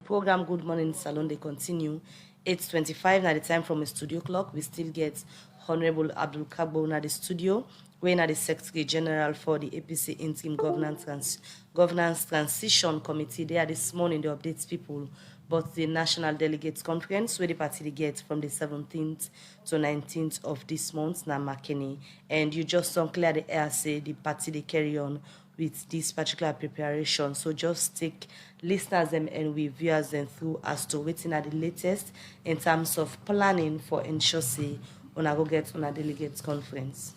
Program Good Morning Salon, they continue. 8:25 now the time from a studio clock. We still get Honorable Abdul Kabo na the studio, when at the Secretary General for the APC Interim Governance Transition Committee. They are this morning, they update people but the National Delegates Conference, where the party they get from the 17th to 19th of this month, na Makeni. And you just unclear the air, say the party they carry on with this particular preparation. So just take listeners and we viewers them through as to waiting at the latest in terms of planning for ensure say on a go get on a delegates conference.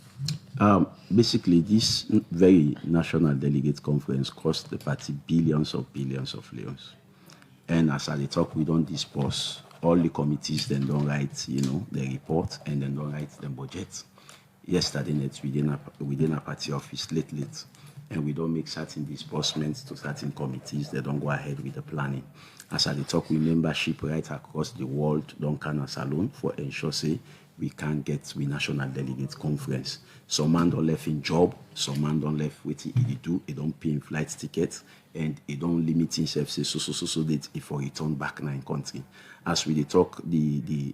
Basically, this very national delegates conference cost the party billions of leons. And as I talk, we don't disperse. All the committees then don't write, the report and then don't write the budget. Yesterday night within a party office late, and we don't make certain disbursements to certain committees. They don't go ahead with the planning. As I talk, we membership right across the world don't can a salon for ensure say we can get we national delegates conference. Some man don't left in job, some man don't left with he do, he don't pay in flight tickets, and he don't limit himself say so that if he return back in country. As we talk, the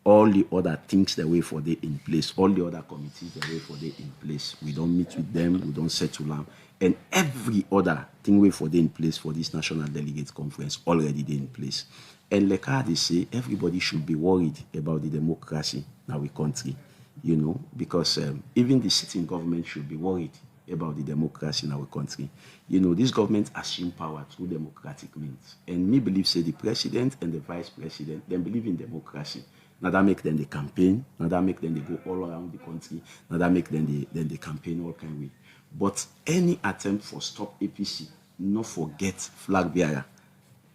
all the other things that way for they in place, all the other committees that way for they in place. We don't meet with them, we don't settle them. And every other thing way for they in place for this National Delegates Conference already they in place. And like how they say, everybody should be worried about the democracy in our country, because even the sitting government should be worried about the democracy in our country. This government assume power through democratic means. And me believe, say, the president and the vice president, they believe in democracy. Now that make them the campaign, now that make them they go all around the country, now that make them the campaign all kind of way. But any attempt for stop APC, not forget flag bearer,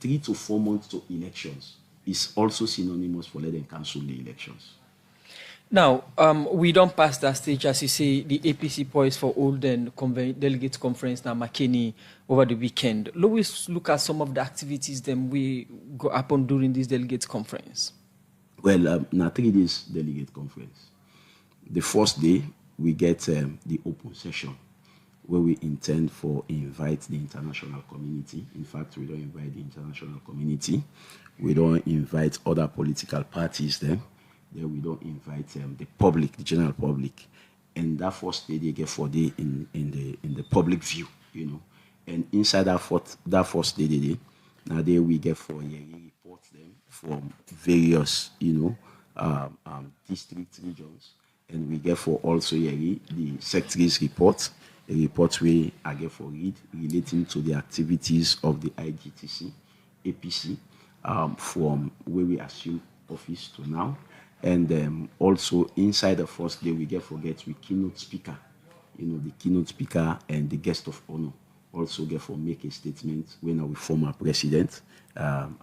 3 to 4 months to elections is also synonymous for letting cancel the elections. Now, we don't pass that stage, as you say, the APC poised for Olden Delegates Conference now McKinney over the weekend. Let's look at some of the activities that we go upon during this Delegates Conference. Well, now 3 days delegate conference. The first day, we get the open session where we intend for invite the international community. In fact, we don't invite the international community. We don't invite other political parties then. Then we don't invite the public, the general public. And that first day, they get 4 days in the public view, And inside that first day, now there we get 4 yearly reports them from various, district regions, and we get for also yearly the secretary's report, a report we I get for read relating to the activities of the IGTC, APC, from where we assume office to now, and also inside the first day we get with keynote speaker, the keynote speaker and the guest of honor. Also get for make a statement when our former president, Anes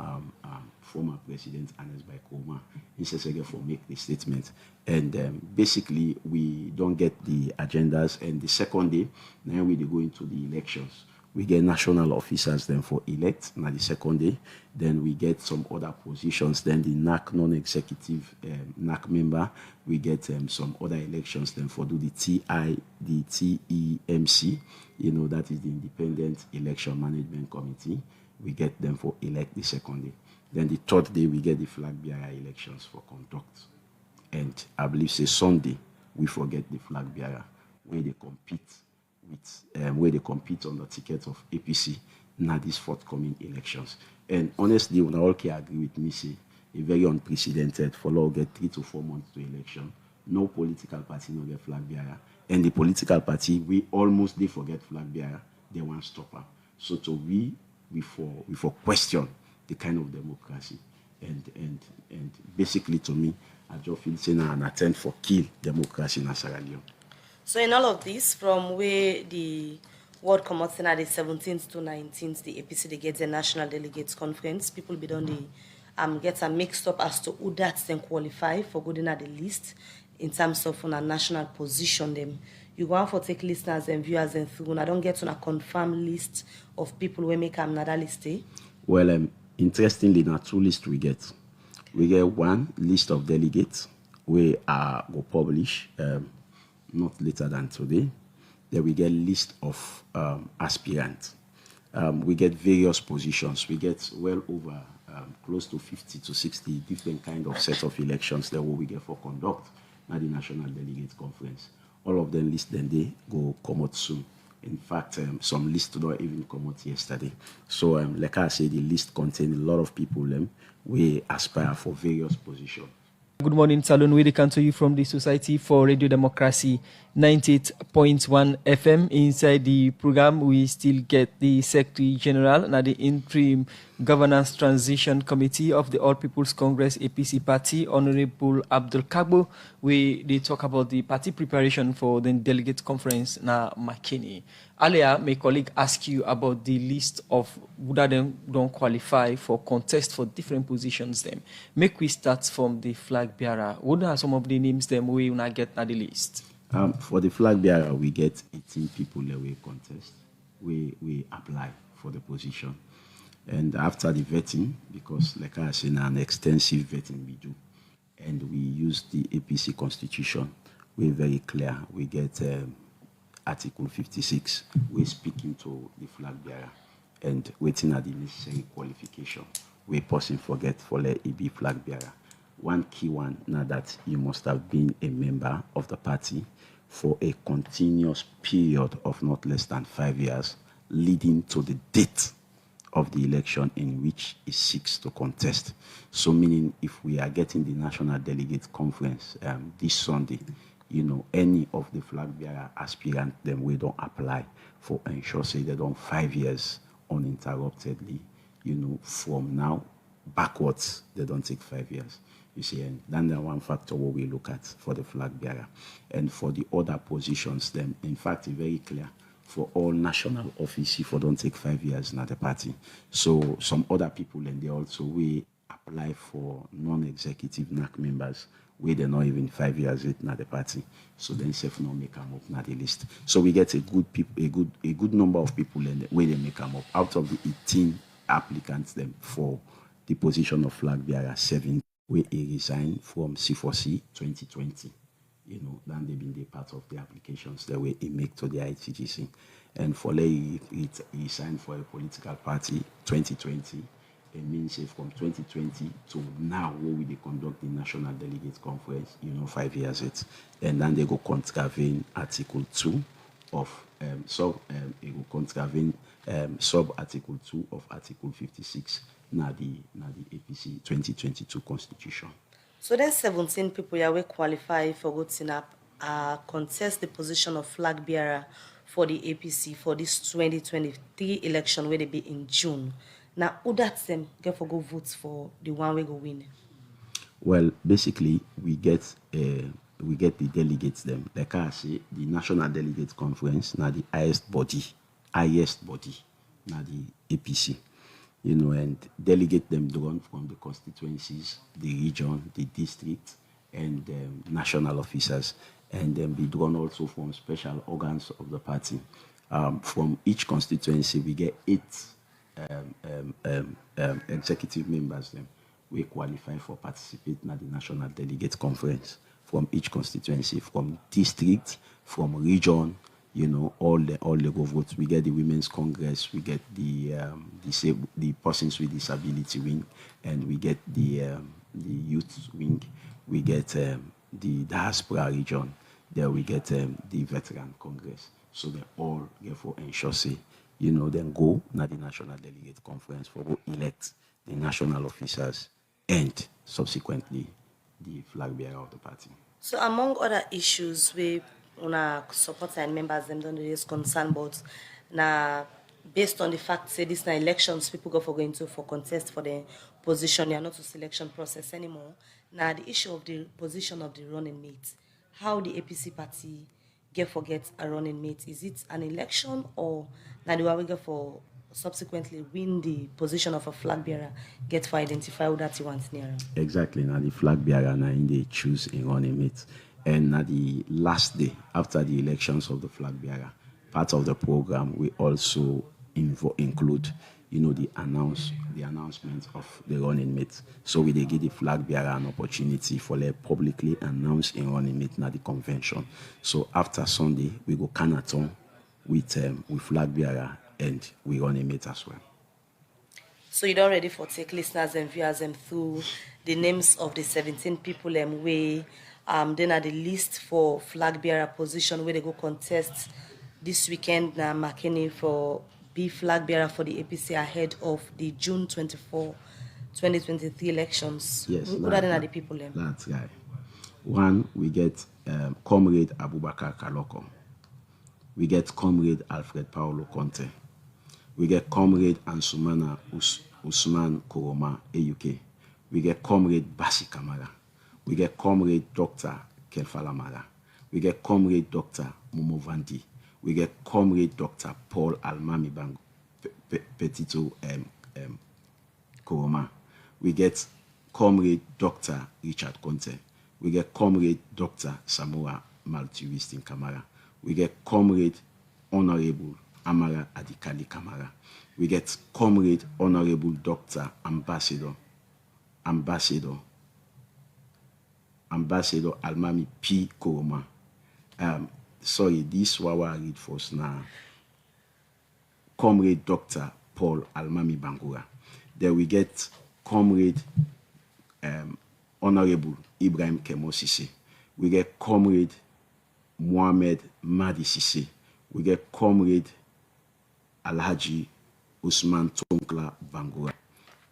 by Koma, he says get for make the statement. And basically we don't get the agendas. And the second day, now we go into the elections. We get national officers then for elect. Now the second day, then we get some other positions. Then the NAC non-executive NAC member, we get some other elections then for do the TEMC, that is the Independent Election Management Committee. We get them for elect the second day. Then the third day, we get the flag bearer elections for conduct. And I believe say Sunday, we forget the flag bearer, where they compete on the ticket of APC now these forthcoming elections. And honestly, when I all can agree with me, say a very unprecedented for law get 3 to 4 months to election. No political party no get flag bearer. And the political party, we almost they forget flag bearer, they want to stop her. So to we for question the kind of democracy. And basically to me, I just feel saying an attempt for kill democracy in Sierra Leone. So in all of this, from where the World Commotion at the 17th to 19th, the APC they get the National Delegates Conference, people be done the get a mixed up as to who that's then qualify for going at the list in terms of on a national position them. You go out for take listeners and viewers and through, and I don't get on a confirmed list of people who make another list, eh? Well, interestingly, now 2 lists we get. We get 1 list of delegates we will publish not later than today. Then we get list of aspirants. we get various positions. We get well over close to 50 to 60 different kind of set of elections that we get for conduct at the National Delegate Conference. All of them list then they go come out soon. In fact, some lists don't even come out yesterday. So, like I said, the list contains a lot of people we aspire for various positions. Good morning, Salon. We come to you from the Society for Radio Democracy 98.1 FM. Inside the program, we still get the Secretary General and the Interim Governance Transition Committee of the All People's Congress APC Party, Honorable Abdul Kagbo. They talk about the party preparation for the delegate conference na Makeni. Earlier, my colleague asked you about the list of who don't qualify for contest for different positions. Them. Make we start from the flag bearer. What are some of the names them we wanna get na the list? For the flag bearer, we get 18 people that we contest. We apply for the position. And after the vetting, because like I said, an extensive vetting we do, and we use the APC constitution, we're very clear. We get Article 56, we're speaking to the flag bearer and waiting at the necessary qualification. We person forget for the EB flag bearer. One key one now that you must have been a member of the party for a continuous period of not less than 5 years, leading to the date of the election in which it seeks to contest. So meaning if we are getting the National Delegate Conference this Sunday, any of the flag bearer aspirant, then we don't apply for ensure say they don't 5 years uninterruptedly, from now backwards, they don't take 5 years. You see, and then the one factor what we look at for the flag bearer. And for the other positions, then in fact, it's very clear for all national office, if we don't take 5 years in the party. So some other people, and they also we apply for non-executive NAC members where they're not even 5 years in the party. So then self not make them up na the list. So we get a good number of people and where they make them up. Out of the 18 applicants then for the position of flag bearer 7, where he resigned from C4C 2020. Then they've been the part of the applications that way he make to the ITGC. And for he signed for a political party 2020. It means from 2020 to now where we conduct the National Delegate Conference, 5 years it. And then they go contravene Article 2 of sub Article 2 of Article 56 na the APC 2022 Constitution. So there's 17 people here will qualify for go contest the position of flag bearer for the APC for this 2023 election where they be in June. Now, who that's them get for go votes for the one we go win? Well, basically, we get the delegates them. Like I say, the National Delegate Conference, now the highest body, now the APC. And delegate them drawn from the constituencies, the region, the district, and national officers, and then be drawn also from special organs of the party. From each constituency, we get 8 executive members. Then we qualify for participating at the National Delegate Conference from each constituency, from district, from region. All the go votes. We get the Women's Congress, we get the persons with disability wing, and we get the youth wing. We get the diaspora region. There we get the Veteran Congress. So they all therefore ensure say, then go na the National Delegate Conference for go elect the national officers and subsequently the flag bearer of the party. So among other issues we una supporter and members them don't raise concern about now based on the fact say this na elections people go for going to for contest for the position, they are not a selection process anymore. Now the issue of the position of the running mate, how the APC party get a running mate, is it an election or now do we go for subsequently win the position of a flag bearer, get for identify who that you want near? Exactly, now the flag bearer now they choose a running mate. And at the last day after the elections of the flag bearer, part of the program we also include, the announcement of the running mate. So we give the flag bearer an opportunity for them publicly announce a running mate at the convention. So after Sunday, we go Canaton with flag bearer and we run a mate as well. So you don't ready for take listeners and viewers through the names of the 17 people way then are the list for flag bearer position where they go contest this weekend na McKinney for be flag bearer for the APC ahead of the June 24, 2023 elections. Yes, Who are the people That's right. One, we get Comrade Abubakar Kaloko. We get Comrade Alfred Paulo Conte. We get Comrade Ansumana Usman Koroma, AUK. We get Comrade Basi Kamara. We get Comrade Dr. Kelfalamara. We get Comrade Dr. Momo Vandi. We get Comrade Dr. Paul Almami Bango Petito Koroma. We get Comrade Dr. Richard Conte. We get Comrade Dr. Samoa Malturistin Kamara. We get Comrade Honorable Amara Adikali Kamara. We get Comrade Honorable Dr. Ambassador Almami P. Koroma. Sorry, this Wawa I read first now. Comrade Dr. Paul Almami Bangura. Then we get Comrade Honorable Ibrahim Kemo Sise. We get Comrade Mohamed Madi Sise. We get Comrade Alhaji Usman Tonkla Bangura.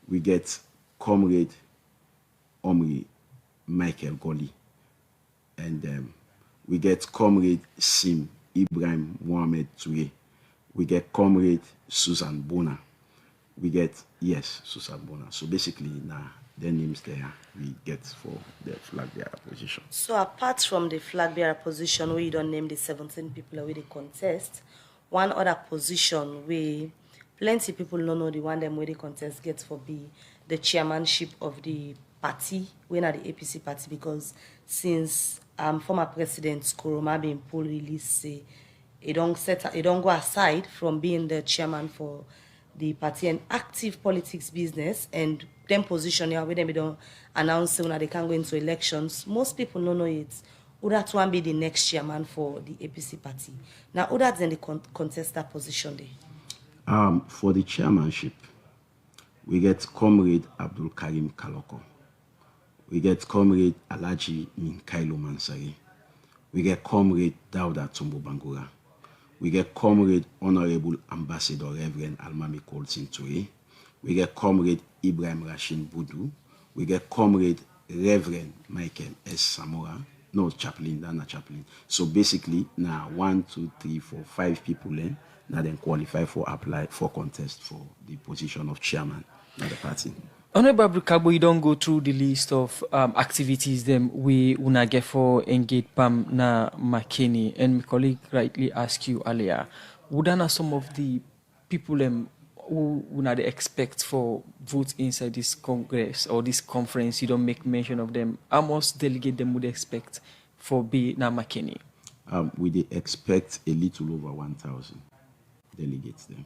We get Comrade Omri Michael Goli. And we get Comrade Sim Ibrahim Mohamed Touye. We get Comrade Susan Bona. We get, yes, Susan Bona. So basically, now, their names there we get for the flag bearer position. So apart from the flag bearer position where you don't name the 17 people where they contest, one other position where plenty people don't know the one them where they contest gets for be the chairmanship of the party, when at the APC party, because since former President Koroma being poll release say it don't go aside from being the chairman for the party and active politics business and them position here where they don't announce when they can't go into elections. Most people don't know it. Would that one be the next chairman for the APC party? Now, who that's in the contest that position there? For the chairmanship, we get Comrade Abdul Karim Kaloko. We get Comrade Alaji Minkailo Mansari. We get Comrade Dauda Tumbo Bangura. We get Comrade Honorable Ambassador Reverend Almami Colson Touye. We get Comrade Ibrahim Rashin Boudou. We get Comrade Reverend Michael S. Samora. No, chaplain, that's not chaplain. So basically, now 1, 2, 3, 4, 5 people now then qualify for apply for contest for the position of chairman of the party. Honorable Kabo, you don't go through the list of activities them we una get for engage Pam na McKinney, and my colleague rightly asked you earlier, would some of the people who una they expect for votes inside this congress or this conference, you don't make mention of them, how much delegate them would expect for be na McKinney? We they expect a little over 1,000 delegates there.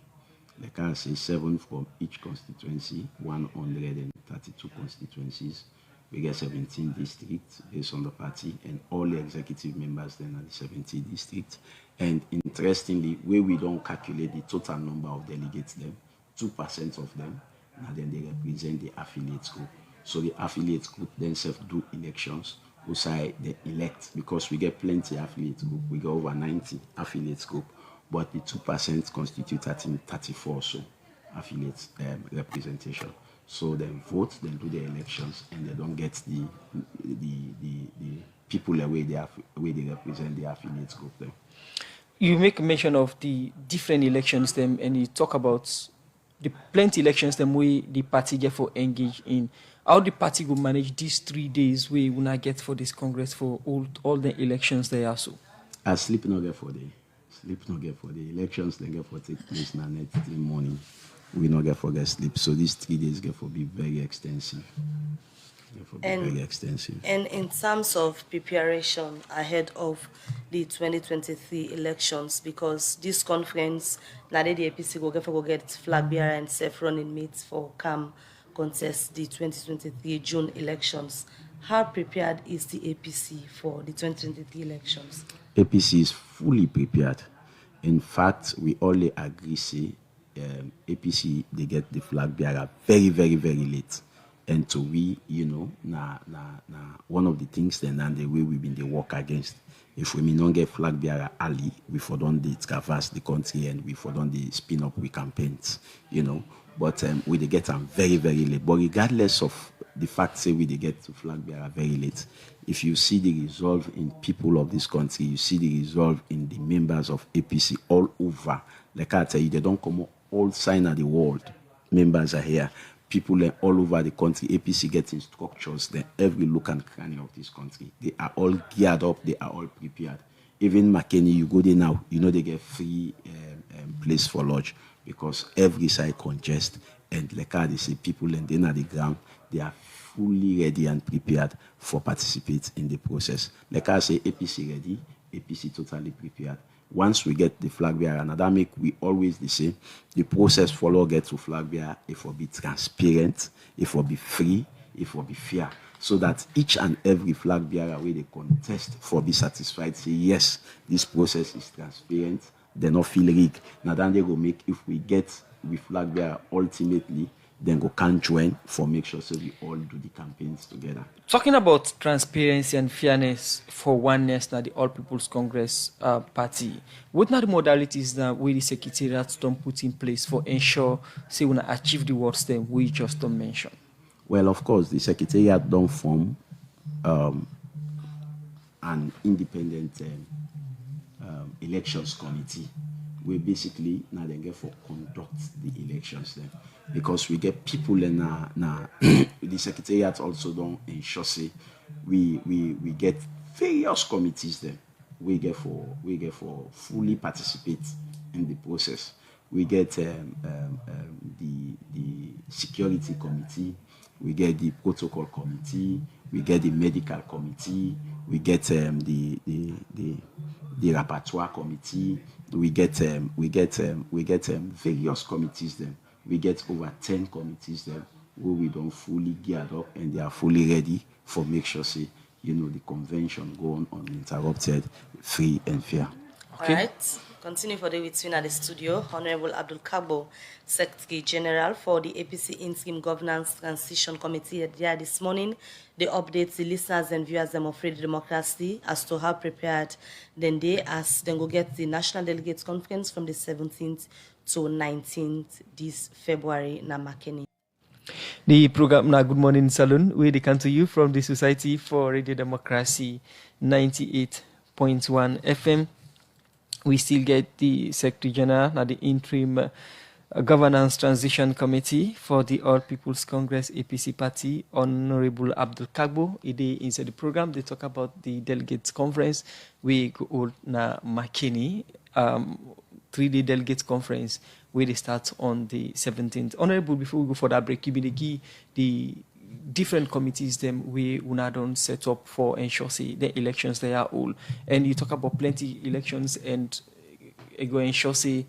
Like I say, 7 from each constituency, 132 constituencies. We get 17 districts based on the party, and all the executive members then are the 17 districts. And interestingly, where we don't calculate the total number of delegates them, 2% of them, and then they represent the affiliates group. So the affiliates group themselves do elections, who say they elect, because we get plenty affiliates group, we get over 90 affiliates group. But the 2% constitute 34 so affiliates representation. So they vote, they do the elections, and they don't get the people where they represent the affiliates group them. You make mention of the different elections them, and you talk about the plenty elections them we the party get for engage in. How the party will manage these 3 days we will not get for this congress for all the elections they are so? I sleep not get for the. Sleep not get for the elections, then get for take place now next morning. We not get for get sleep. So these 3 days get for be very extensive. Very extensive. And in terms of preparation ahead of the 2023 elections, because this conference, now the APC go get flag bearer and self-running mates for contest the 2023 June elections. How prepared is the APC for the 2023 elections? APC is fully prepared. In fact, we only agree say APC they get the flag bearer very, very, very late. And to we, na one of the things then and the way we've been the work against. If we may not get flag bearer early, we for don't the traverse the country and we for don't the spin up we campaigns, But we they get them very, very late. But regardless of the fact say we they get to flag bearer very late, if you see the resolve in people of this country, you see the resolve in the members of APC all over. Like I tell you, they don't come all sign of the world. Members are here. People all over the country. APC getting structures. Then every look and cranny of this country. They are all geared up. They are all prepared. Even McKinney, you go there now, they get free place for lodge because every side congest. And like how they say, people and then at the ground, they are fully ready and prepared for participate in the process. Like I say, APC ready, APC totally prepared. Once we get the flag bearer, and that make we always the same. The process follow get to flag bearer, it will be transparent, it will be free, it will be fair. So that each and every flag bearer where they contest for be satisfied, say yes, this process is transparent, they not feel rigged. Now then they go make if we get with flag bearer ultimately, then go can join for make sure so we all do the campaigns together. Talking about transparency and fairness for oneness now the All People's Congress party, what are the modalities that we the secretariat don't put in place for ensure say we achieve the words them we just don't mention? Well, of course, the secretariat don't form an independent elections committee. We basically now then get for conduct the elections then. Because we get people in the secretariat also don't ensure say we get various committees then. We get for fully participate in the process. We get the security committee, we get the protocol committee, we get the medical committee, we get the rapporteur committee, we get various committees then. We get over 10 committees then where we don't fully geared up and they are fully ready for make sure say the convention go on uninterrupted, free and fair. Okay. All right. Continue for the between at the studio. Honorable Abdul Kabo, Secretary General for the APC Interim Governance Transition Committee there this morning. They update the listeners and viewers of Freedom Democracy as to how prepared then they go get the National Delegates Conference from the 17th to 19th this February na Makeni. The program na Good Morning Saloon, where they come to you from the Society for Radio Democracy 98.1 FM. We still get the Secretary General na the Interim Governance Transition Committee for the All People's Congress APC Party, Honorable Abdul Kagbo. Inside the program, they talk about the Delegates Conference. We go hold na Makeni. 3-day delegates conference where they start on the 17th. Honorable, before we go for that break, you be the different committees them we una don't set up for ensure say the elections they are all. And you talk about plenty elections and go ensure say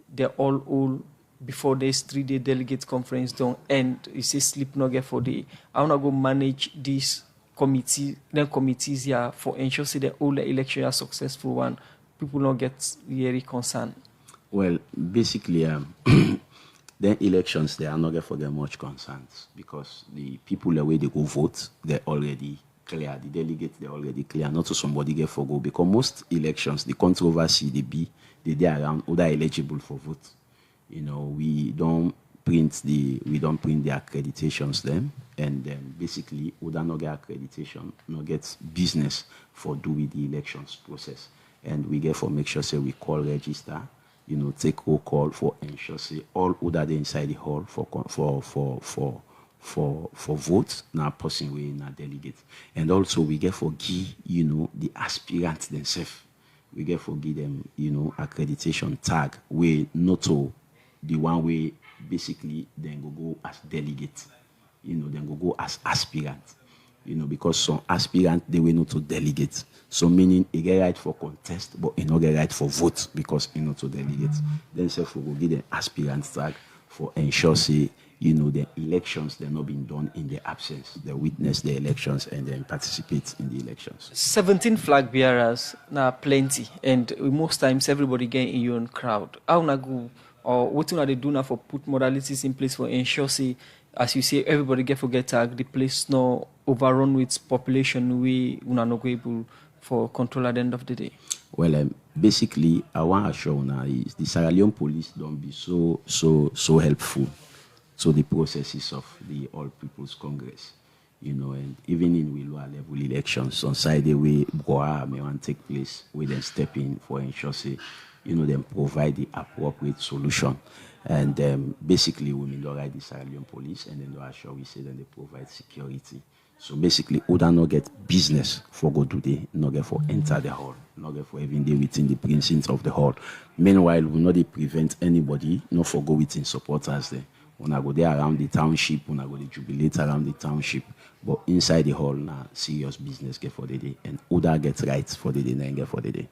they're all before this 3-day delegates conference don't end. You say sleep no get for the I wanna go manage this committees here for ensure say the all the election are successful one. People don't get very concerned. Well, basically, the elections, they are not going to get much concerns because the people, the way they go vote, they're already clear. The delegates, they're already clear. Not to somebody get for go because most elections, the controversy, they are around who are eligible for vote. We don't print the accreditations then, and then basically, who don't get accreditation, not get business for doing the elections process. And we get for make sure say we call register, take roll call for ensure say all who are inside the hall for votes now person way in a delegate. And also we get for give the aspirants themselves. We get for give them accreditation tag way not to the one way basically then go as delegate, then go as aspirant. Because some aspirant they will not to delegate. So meaning he get right for contest, but he not get right for vote because he not to delegate. Then self will give the aspirant tag for ensure say the elections they're not being done in their absence. They witness the elections and then participate in the elections. 17 flag bearers now plenty, and most times everybody get in your own crowd. How na go or what are they doing now for put modalities in place for ensure, say, as you say, everybody get forget tag, the place no overrun with population, we una no go able for control at the end of the day? Well, basically, I want to assure now is the Sierra Leone police don't be so helpful to the processes of the All People's Congress, and even in lower level elections, on side the way Boa may want take place, we then step in for ensure say, then provide the appropriate solution. And basically, we mean the Sierra Leone police, and then they assure we say then they provide security. So basically, Oda not get business for go today, not get for enter the hall, not get for even day within the precincts of the hall. Meanwhile, we not prevent anybody, not for go within supporters there. When I go there around the township, when I go to jubilate around the township, but inside the hall now, serious business get for the day, and Oda gets rights for the day, and get for the day.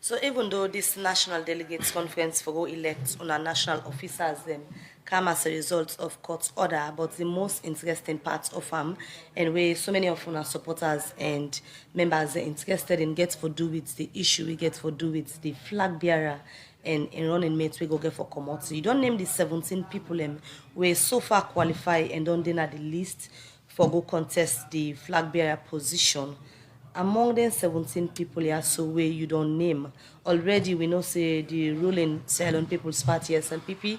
So even though this National Delegates Conference for go elect on our national officers them come as a result of court order, but the most interesting part of them, and where so many of our supporters and members are interested in get for do with the issue, we get for do with the flag bearer and running mates we go get for Komon-Tok. You don't name the 17 people we so far qualify and don't dinner the list for go contest the flag bearer position. Among them 17 people here, so where you don't name. Already we know say the ruling Sierra Leone People's Party SLPP.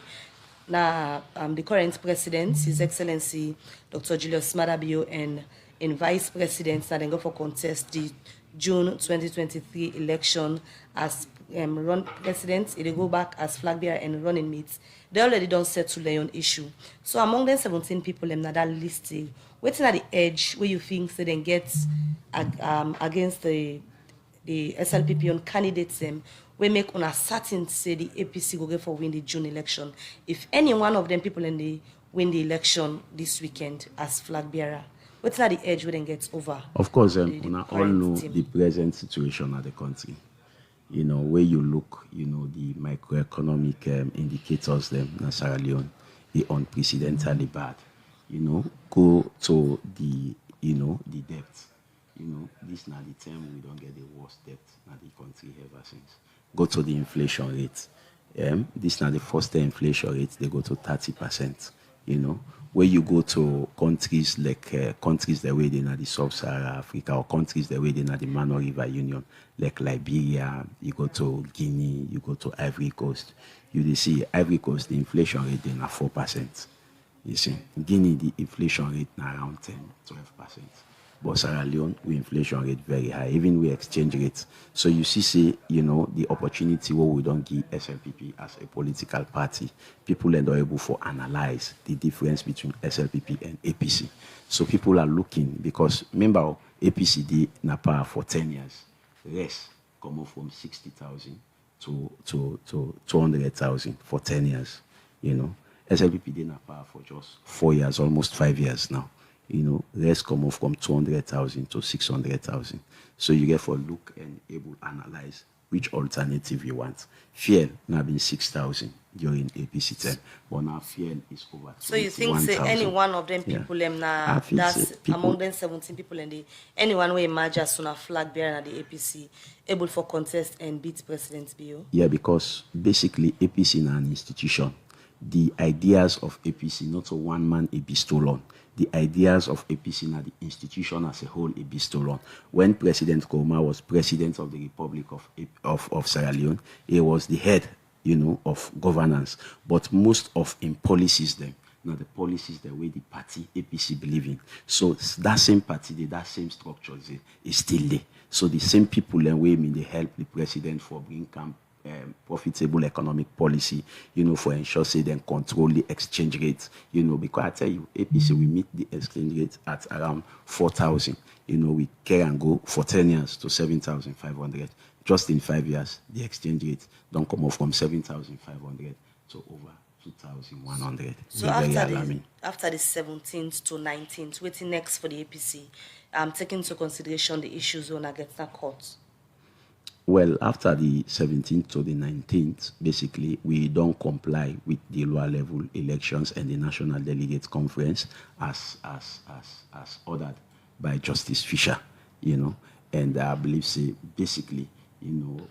Now the current president, His Excellency Dr. Julius Madabio, and in vice president now then go for contest the June 2023 election as run president. They go back as flag bearer and running mates. They already don't settle their own issue. So among them 17 people now that list, waiting at the edge where you think they then get against the SLPP on candidates we make on a certain say the APC go get for win the June election. If any one of them people in the win the election this weekend as flag bearer, what's at the edge we then get over? Of course, we all know the present situation of the country. Where you look, the microeconomic indicators them in Sierra Leone, they unprecedentedly bad. Go to the debt. This now the term we don't get the worst debt in the country ever since. Go to the inflation rate. This now the first inflation rate, they go to 30%. Where you go to countries like countries the way they in the sub-Saharan Africa, or countries the way they in the Mano River Union, like Liberia, you go to Guinea, you go to Ivory Coast. You see Ivory Coast, the inflation rate is 4%. You see, Guinea, the inflation rate is around 10-12%. But Sierra Leone, we inflation rate very high, even we exchange rates. So you see, the opportunity where we don't give SLPP as a political party, people are not able to analyze the difference between SLPP and APC. So people are looking, because remember, APC did na power for 10 years. Rest come up from 60,000 to 200,000 for 10 years. SLPP did na power for just 4 years, almost 5 years now. Rest come off from 200,000 to 600,000. So you get for look and able to analyze which alternative you want. Fuel now been 6,000 during APC 10, but now fuel is over. So you think say any one of them people that's among them 17 people and anyone who emerge as soon as flag bearer at the APC able for contest and beat President Bio? Yeah, because basically APC is an institution. The ideas of APC, not a one-man a be stolen. The ideas of APC and the institution as a whole a be stolen. When President Koma was president of the Republic of Sierra Leone, he was the head, of governance. But most of in policies them, the policies the way the party APC believe in. So that same party, that same structure is still there. So the same people and women they help the president for bring camp. Profitable economic policy, for ensure say then control the exchange rate, because I tell you, APC we meet the exchange rate at around 4,000. We can go for 10 years to 7,500. Just in 5 years, the exchange rate don't come off from 7,500 to over 2,100. So after the 17th to 19th, waiting next for the APC, taking into consideration the issues on against the court. Well, after the 17th to the 19th, basically, we don't comply with the lower level elections and the National Delegates Conference as ordered by Justice Fisher, And I believe, say, basically,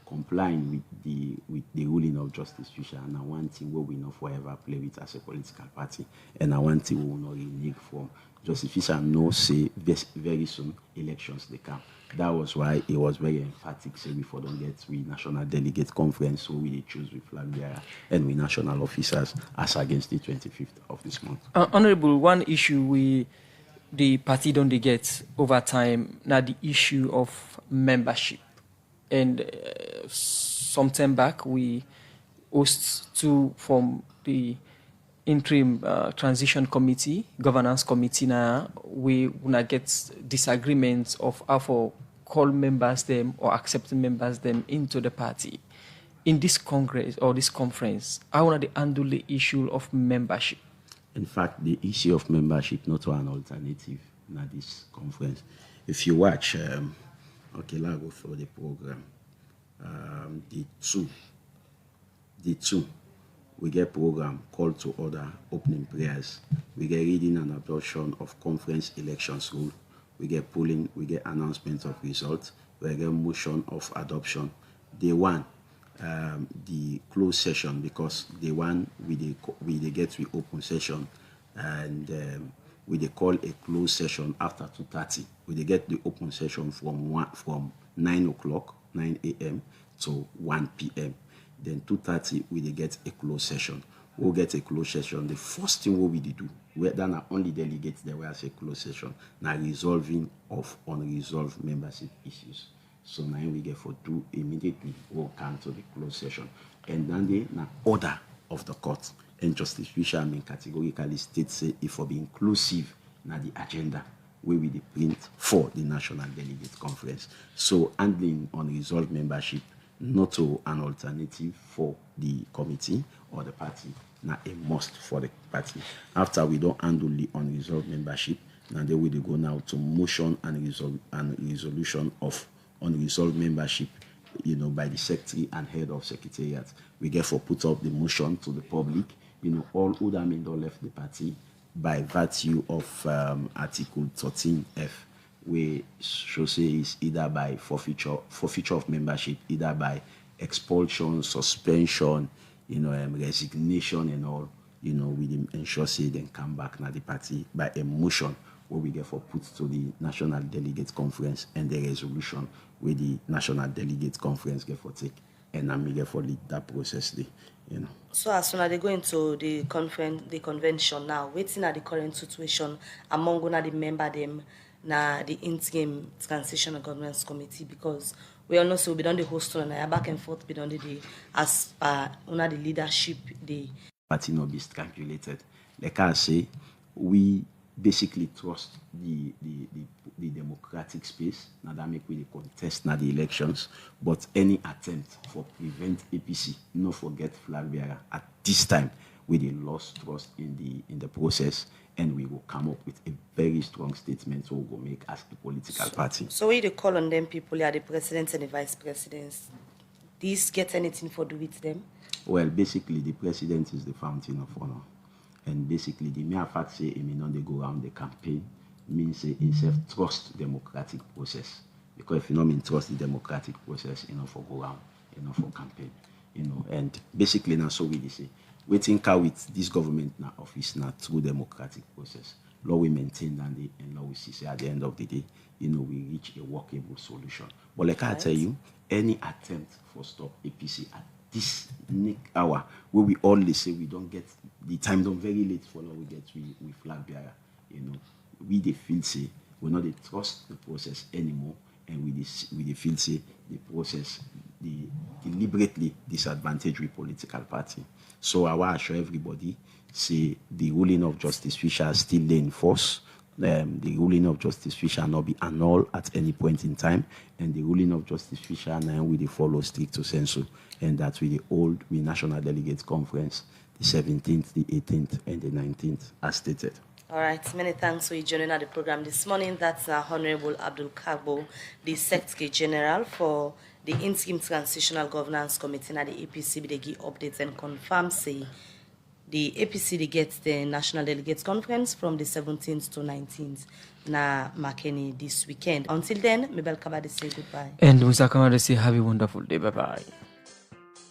complying with the ruling of Justice Fisher, and one thing where we not forever play with as a political party, and one thing we will not renege from. Justice Fisher no say very soon elections they come. That was why it was very emphatic, say before don't get we national delegate conference, so we choose with flag bearer and we national officers as against the 25th of this month. Honorable, one issue the party don't get over time now the issue of membership. And some time back, we host two from the interim transition committee, governance committee. Now we wanna get disagreements of how for call members them or accepting members them into the party. In this congress or this conference, how wanna they handle the issue of membership? In fact, the issue of membership not an alternative in this conference. If you watch. Okay, let's go for the program. The two, we get program call to order, opening prayers. We get reading and adoption of conference elections rule. We get polling. We get announcement of results. We get motion of adoption. Day one, the closed session, because day one we get to open session, and we they call a closed session after 2:30. We they get the open session from 9 o'clock, 9 a.m. to 1 p.m. Then 2:30 we they get a closed session. We'll get a closed session. The first thing what we do, we are only delegates there where I say closed session. Now resolving of unresolved membership issues. So now we get for do immediately we'll come to the closed session. And then the order of the court. And Justice Fisher categorically states say if for be inclusive na the agenda where we print for the National Delegate Conference. So handling unresolved membership not to an alternative for the committee or the party, now a must for the party. After we don't handle the unresolved membership, now they will go now to motion and resolution of unresolved membership, by the secretary and head of secretariat. We therefore put up the motion to the public. All who don't left the party by virtue of Article 13F, where should say is either by forfeiture of membership, either by expulsion, suspension, resignation and all, we ensure say then come back now the party by a motion where we therefore put to the National Delegate Conference and the resolution where the National Delegate Conference therefore take and I'm therefore lead that process there. So as soon as they go into the convention now, waiting at the current situation among one of the member them na the interim transitional governance committee, because we all know so we done the host on back and forth, we done the day as per one of the leadership the party not be calculated. Like I say, we basically trust the democratic space. Now that make we contest now the elections, but any attempt for prevent APC, no forget flag bearer at this time we lost trust in the process, and we will come up with a very strong statement so we will make as a political party. So we call on them people are the presidents and the vice presidents. These get anything for do with them? Well, basically the president is the fountain of honor. And basically, the mere fact say he may not go around the campaign means say himself trust democratic process. Because if you don't trust the democratic process, for go around, for campaign, And basically now so we say, we think how with this government now office now through democratic process. Law we maintain and law we see say at the end of the day, we reach a workable solution. But like I tell you, any attempt for stop APC at this hour where we always say we don't get the time done very late for now we get we flag bearer, we the feel say we not they trust the process anymore, and we the feel say the process the deliberately disadvantage with political party. So I want to assure everybody say the ruling of Justice Fisher still in force. The ruling of Justice Fisher not be annulled at any point in time, and the ruling of Justice Fisher now will follow stricto sensu, and that we hold the National Delegates Conference the 17th, the 18th, and the 19th, as stated. All right, many thanks for joining at the program this morning. That's Honorable Abdul Kagbo, the Secretary General for the Interim Transitional Governance Committee at the APC. They give updates and confirm say the APC they get the National Delegates Conference from the 17th to 19th na Makeni this weekend. Until then, Mabel Kabade say goodbye. And Mr. Kamade say have a wonderful day. Bye-bye.